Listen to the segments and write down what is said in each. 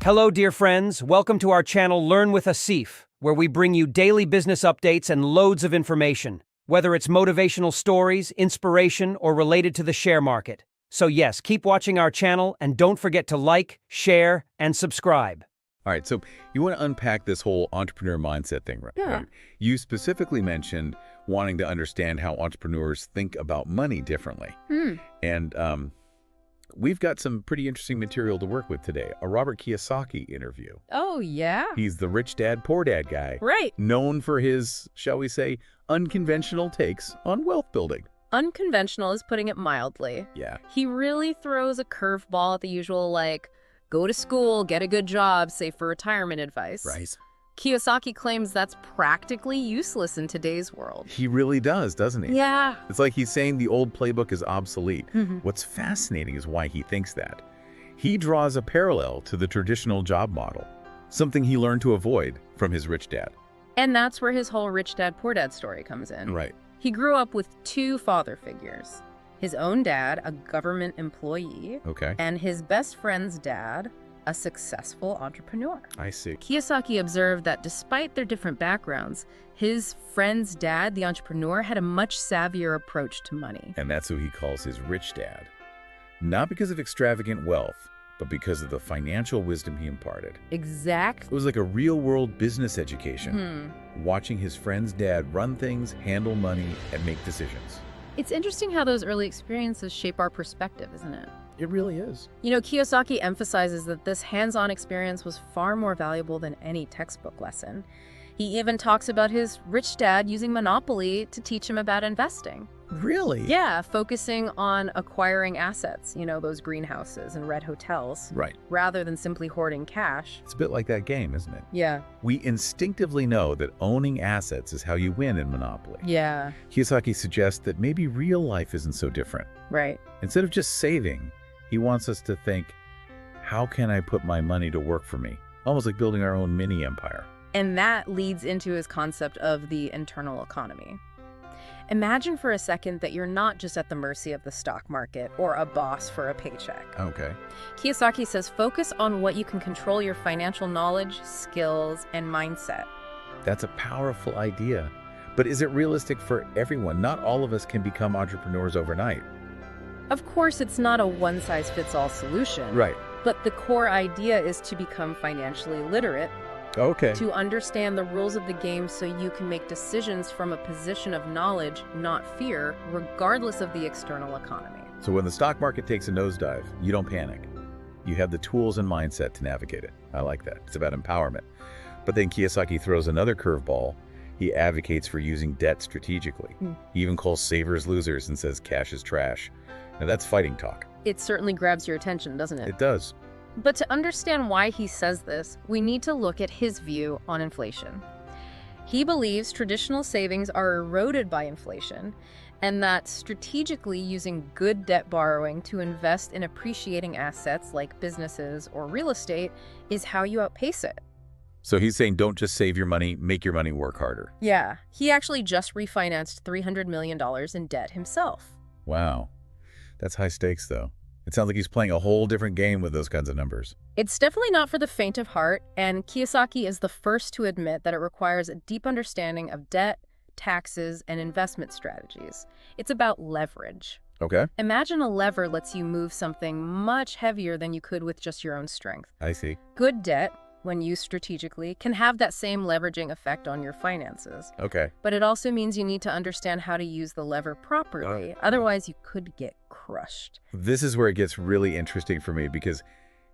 Hello, dear friends. Welcome to our channel Learn with Asif, where we bring you daily business updates and loads of information, whether it's motivational stories, inspiration, or related to the share market. So yes, keep watching our channel and don't forget to like, share, and subscribe. All right, so you want to unpack this whole entrepreneur mindset thing, right? Yeah. Right. You specifically mentioned wanting to understand how entrepreneurs think about money differently. And we've got some pretty interesting material to work with today. A Robert Kiyosaki interview. Oh, yeah? He's the rich dad, poor dad guy. Right. Known for his, shall we say, unconventional takes on wealth building. Unconventional is putting it mildly. Yeah. He really throws a curveball at the usual, like, go to school, get a good job, save for retirement advice. Right. Kiyosaki claims that's practically useless in today's world. He really does, doesn't he? Yeah. It's like he's saying the old playbook is obsolete. Mhm. What's fascinating is why he thinks that. He draws a parallel to the traditional job model, something he learned to avoid from his rich dad. And that's where his whole rich dad, poor dad story comes in. Right. He grew up with two father figures. His own dad, a government employee, Okay. and his best friend's dad, a successful entrepreneur. I see. Kiyosaki observed that despite their different backgrounds, his friend's dad, the entrepreneur, had a much savvier approach to money. And that's who he calls his rich dad. Not because of extravagant wealth, but because of the financial wisdom he imparted. Exactly. It was like a real-world business education, watching his friend's dad run things, handle money, and make decisions. It's interesting how those early experiences shape our perspective, isn't it? It really is. You know, Kiyosaki emphasizes that this hands-on experience was far more valuable than any textbook lesson. He even talks about his rich dad using Monopoly to teach him about investing. Really? Yeah, focusing on acquiring assets, you know, those greenhouses and red hotels, Right. rather than simply hoarding cash. It's a bit like that game, isn't it? Yeah. We instinctively know that owning assets is how you win in Monopoly. Yeah, Kiyosaki suggests that maybe real life isn't so different. right. Instead of just saving, he wants us to think, how can I put my money to work for me? Almost like building our own mini empire. And that leads into his concept of the internal economy. Imagine for a second that you're not just at the mercy of the stock market or a boss for a paycheck. Okay. Kiyosaki says focus on what you can control: your financial knowledge, skills, and mindset. That's a powerful idea. But is it realistic for everyone? Not all of us can become entrepreneurs overnight. Of course, it's not a one-size-fits-all solution. Right. But the core idea is to become financially literate, Okay. to understand the rules of the game so you can make decisions from a position of knowledge, not fear, regardless of the external economy. So when the stock market takes a nosedive, you don't panic. You have the tools and mindset to navigate it. I like that. It's about empowerment. But then Kiyosaki throws another curveball. He advocates for using debt strategically. He even calls savers losers and says cash is trash. Now that's fighting talk. It certainly grabs your attention, doesn't it? It does. But to understand why he says this, we need to look at his view on inflation. He believes traditional savings are eroded by inflation, and that strategically using good debt borrowing to invest in appreciating assets like businesses or real estate is how you outpace it. So he's saying don't just save your money, make your money work harder. Yeah, he actually just refinanced $300 million in debt himself. Wow. That's high stakes, though. It sounds like he's playing a whole different game with those kinds of numbers. It's definitely not for the faint of heart, and Kiyosaki is the first to admit that it requires a deep understanding of debt, taxes, and investment strategies. It's about leverage. Okay. Imagine a lever lets you move something much heavier than you could with just your own strength. I see. Good debt, when used strategically, can have that same leveraging effect on your finances. Okay. But it also means you need to understand how to use the lever properly. Otherwise, you could get crushed. This is where it gets really interesting for me because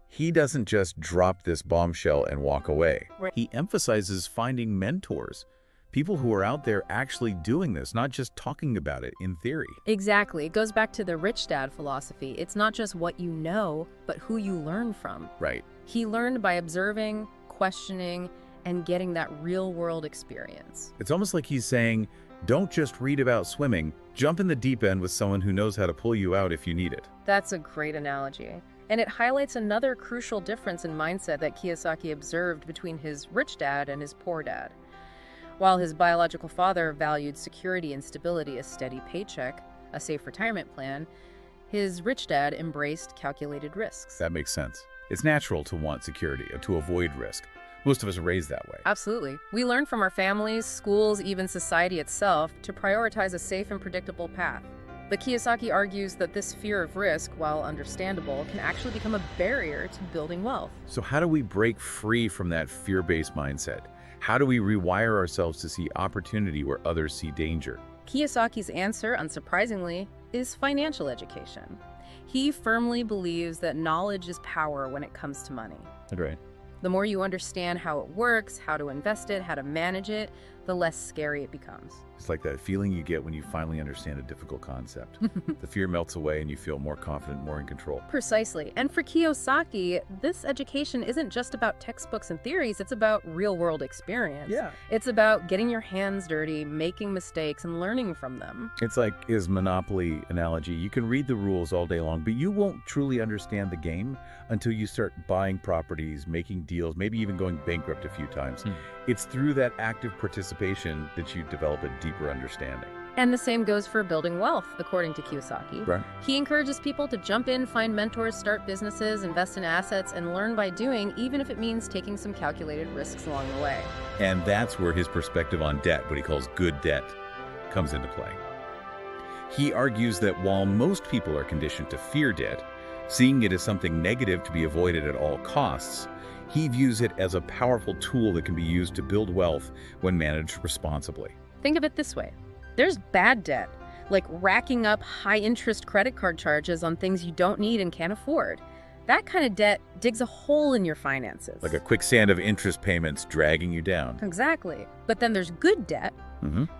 he doesn't just drop this bombshell and walk away. Right. He emphasizes finding mentors, people who are out there actually doing this, not just talking about it in theory. Exactly. It goes back to the rich dad philosophy. It's not just what you know, but who you learn from. Right. He learned by observing, questioning, and getting that real-world experience. It's almost like he's saying, don't just read about swimming, jump in the deep end with someone who knows how to pull you out if you need it. That's a great analogy. And it highlights another crucial difference in mindset that Kiyosaki observed between his rich dad and his poor dad. While his biological father valued security and stability, a steady paycheck, a safe retirement plan, his rich dad embraced calculated risks. That makes sense. It's natural to want security, to avoid risk. Most of us are raised that way. Absolutely. We learn from our families, schools, even society itself to prioritize a safe and predictable path. But Kiyosaki argues that this fear of risk, while understandable, can actually become a barrier to building wealth. So how do we break free from that fear-based mindset? How do we rewire ourselves to see opportunity where others see danger? Kiyosaki's answer, unsurprisingly, is financial education. He firmly believes that knowledge is power when it comes to money. Right. The more you understand how it works, how to invest it, how to manage it, the less scary it becomes. It's like that feeling you get when you finally understand a difficult concept. The fear melts away and you feel more confident, more in control. Precisely. And for Kiyosaki, this education isn't just about textbooks and theories, it's about real-world experience. Yeah. It's about getting your hands dirty, making mistakes, and learning from them. It's like his Monopoly analogy. You can read the rules all day long, but you won't truly understand the game until you start buying properties, making deals, maybe even going bankrupt a few times. It's through that active participation that you develop a deeper understanding. And the same goes for building wealth, according to Kiyosaki. Right. He encourages people to jump in, find mentors, start businesses, invest in assets, and learn by doing, even if it means taking some calculated risks along the way. And that's where his perspective on debt, what he calls good debt, comes into play. He argues that while most people are conditioned to fear debt, seeing it as something negative to be avoided at all costs, he views it as a powerful tool that can be used to build wealth when managed responsibly. Think of it this way. There's bad debt, like racking up high-interest credit card charges on things you don't need and can't afford. That kind of debt digs a hole in your finances. Like a quicksand of interest payments dragging you down. Exactly. But then there's good debt.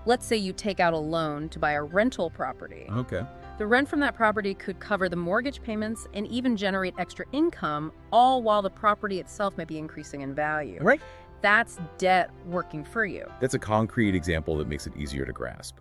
Let's say you take out a loan to buy a rental property. Okay. The rent from that property could cover the mortgage payments and even generate extra income, all while the property itself may be increasing in value. Right. That's debt working for you. That's a concrete example that makes it easier to grasp.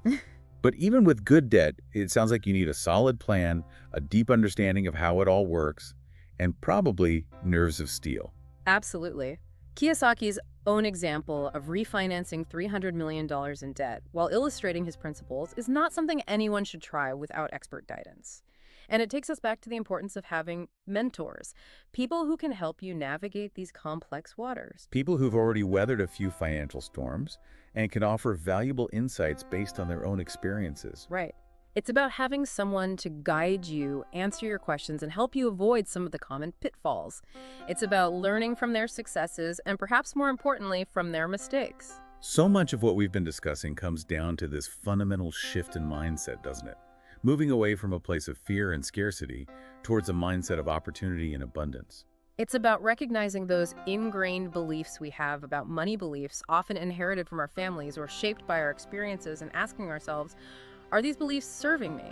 But even with good debt, it sounds like you need a solid plan, a deep understanding of how it all works, and probably nerves of steel. Absolutely. Kiyosaki's own example of refinancing $300 million in debt while illustrating his principles is not something anyone should try without expert guidance. And it takes us back to the importance of having mentors, people who can help you navigate these complex waters. People who've already weathered a few financial storms and can offer valuable insights based on their own experiences. Right. It's about having someone to guide you, answer your questions, and help you avoid some of the common pitfalls. It's about learning from their successes and, perhaps more importantly, from their mistakes. So much of what we've been discussing comes down to this fundamental shift in mindset, doesn't it? Moving away from a place of fear and scarcity towards a mindset of opportunity and abundance. It's about recognizing those ingrained beliefs we have about money, beliefs often inherited from our families or shaped by our experiences, and asking ourselves, are these beliefs serving me,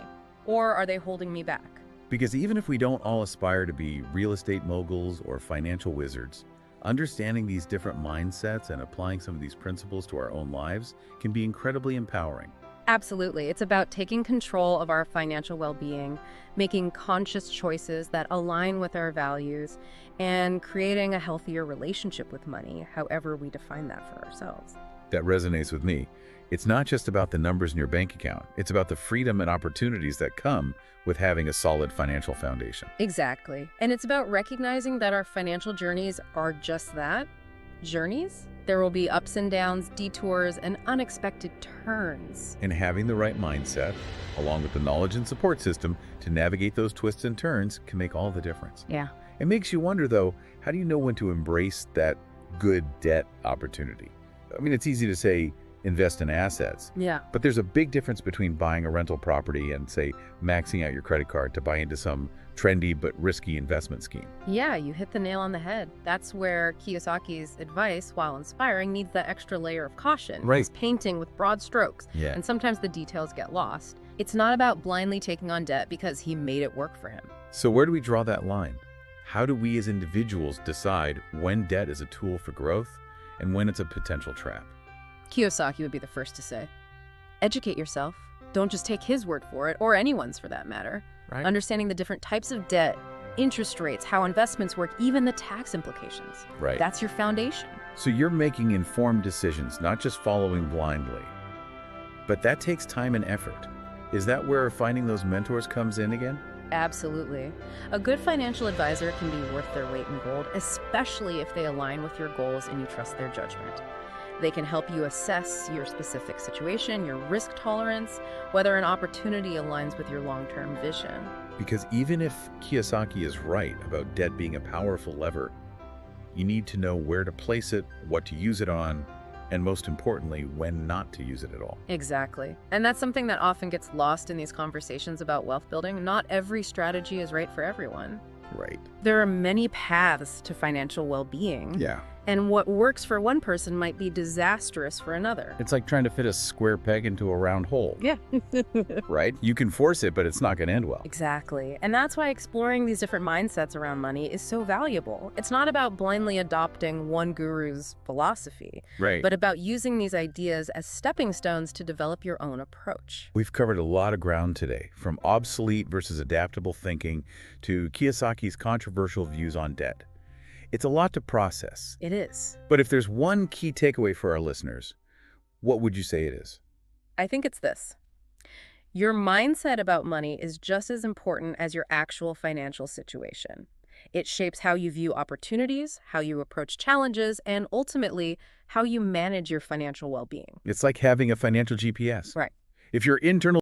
or are they holding me back? Because even if we don't all aspire to be real estate moguls or financial wizards, understanding these different mindsets and applying some of these principles to our own lives can be incredibly empowering. Absolutely. It's about taking control of our financial well-being, making conscious choices that align with our values, and creating a healthier relationship with money, however we define that for ourselves. That resonates with me. It's not just about the numbers in your bank account. It's about the freedom and opportunities that come with having a solid financial foundation. Exactly. And it's about recognizing that our financial journeys are just that, journeys. There will be ups and downs, detours, and unexpected turns. And having the right mindset, along with the knowledge and support system to navigate those twists and turns, can make all the difference. Yeah. It makes you wonder, though, how do you know when to embrace that good debt opportunity? I mean, it's easy to say, invest in assets. Yeah. But there's a big difference between buying a rental property and, say, maxing out your credit card to buy into some trendy but risky investment scheme. Yeah, you hit the nail on the head. That's where Kiyosaki's advice, while inspiring, needs that extra layer of caution. Right. He's painting with broad strokes, Yeah. and sometimes the details get lost. It's not about blindly taking on debt because he made it work for him. So where do we draw that line? How do we as individuals decide when debt is a tool for growth and when it's a potential trap? Kiyosaki would be the first to say, educate yourself. Don't just take his word for it, or anyone's for that matter. Right. Understanding the different types of debt, interest rates, how investments work, even the tax implications. Right. That's your foundation. So you're making informed decisions, not just following blindly. But that takes time and effort. Is that where finding those mentors comes in again? Absolutely. A good financial advisor can be worth their weight in gold, especially if they align with your goals and you trust their judgment. They can help you assess your specific situation, your risk tolerance, whether an opportunity aligns with your long-term vision. Because even if Kiyosaki is right about debt being a powerful lever, you need to know where to place it, what to use it on, and most importantly, when not to use it at all. Exactly. And that's something that often gets lost in these conversations about wealth building. Not every strategy is right for everyone. Right. There are many paths to financial well-being. Yeah. And what works for one person might be disastrous for another. It's like trying to fit a square peg into a round hole. Yeah. Right? You can force it, but it's not going to end well. Exactly. And that's why exploring these different mindsets around money is so valuable. It's not about blindly adopting one guru's philosophy, Right. but about using these ideas as stepping stones to develop your own approach. We've covered a lot of ground today, from obsolete versus adaptable thinking to Kiyosaki's controversial views on debt. It's a lot to process. It is. But if there's one key takeaway for our listeners, what would you say it is? I think it's this. Your mindset about money is just as important as your actual financial situation. It shapes how you view opportunities, how you approach challenges, and ultimately, how you manage your financial well-being. It's like having a financial GPS. Right. If your internal